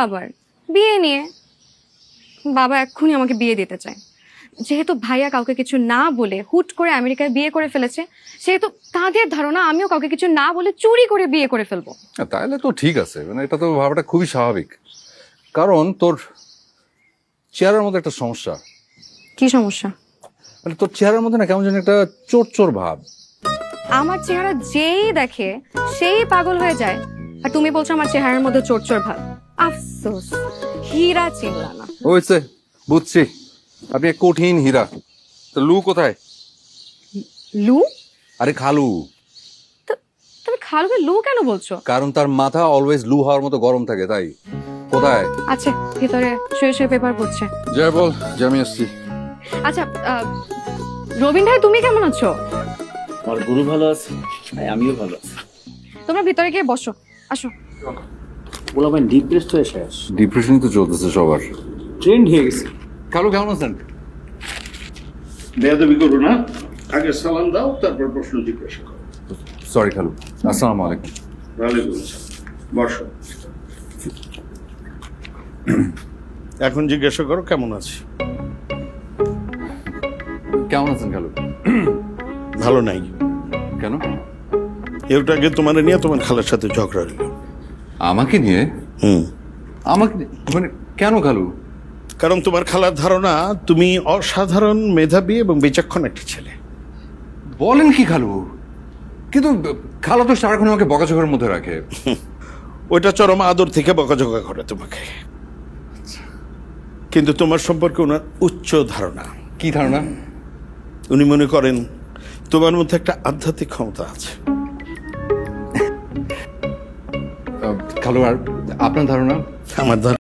আবার বিয়ে নিয়ে? বাবা এক্ষুনি আমাকে বিয়ে দিতে চায়। যেহেতু ভাইয়া কাউকে কিছু না বলে হুট করে আমেরিকায় বিয়ে করে ফেলেছে, সেহেতু তাদের ধারণা আমিও কাউকে কিছু না বলে চুরি করে বিয়ে করে ফেলবো। তাহলে তো ঠিক আছে, মানে এটা তো ভাবাটা খুবই স্বাভাবিক। কারণ তোর চেহারার মধ্যে একটা সমস্যা। কি সমস্যা? মানে তোর চেহারার মধ্যে না কেমন যেন একটা চোর চোর ভাব। আমার চেহারা যেই দেখে সেই পাগল হয়ে যায়, আর তুমি বলছো আমার চেহারার মধ্যে চোর চোর ভাব। আফসোস, হীরা চিনলা না। হয়েছে, বুঝছি, আপনি এক কঠিন হীরা। তো লু কোথায়? লু? আরে খালু। তুমি খালুকে লু কেন বলছো? কারণ তার মাথা অলওয়েজ লু হওয়ার মতো গরম থাকে, তাই। কোথায়? আচ্ছা, ভিতরে শুয়ে শুয়ে পেপার পড়ছে। জয় বল, যে আমি আসছি। আচ্ছা, রবিন ভাই তুমি কেমন আছো? আমার গুরু ভালো আছে, তাই আমিও ভালো আছি। তোমরা ভিতরে গিয়ে বসো, আসো। বলা ভাই ডিপ্রেসড হয়ে শেষ, ডিপ্রেশনই তো চলতেছে সবার। ট্রেন্ড হয়ে গেছে। খালু কেমন আছেন? বেয়াদবি করো না, আগে সালাম দাও, তারপর প্রশ্ন জিজ্ঞাসা করো। সরি খালু, আসসালামু আলাইকুম। ওয়ালাইকুম আসসালাম। বসো। এখন জিজ্ঞাসা করো কেমন আছি। কেমন আছেন খালু? ভালো নাই। কেন? একটু আগে তোমার নিয়ে তোমার খালার সাথে ঝগড়া হইল। আমাকে নিয়ে? আমাকে মানে কেন খালু? কারণ তোমার খালার ধারণা তুমি অসাধারণ মেধাবী এবং বিচক্ষণ একটা ছেলে। বলেন কি খালু? কিন্তু খালা তো সারাক্ষণ আমাকে বকাঝকার মধ্যে রাখে। ওইটা চরম আদর থেকে বকাঝকা করে তোমাকে। কিন্তু তোমার সম্পর্কে ওনার উচ্চ ধারণা। কি ধারণা? উনি মনে করেন তোমার মধ্যে একটা আধ্যাত্মিক ক্ষমতা আছে। খালু আর আপনার ধারণা? আমার ধারণা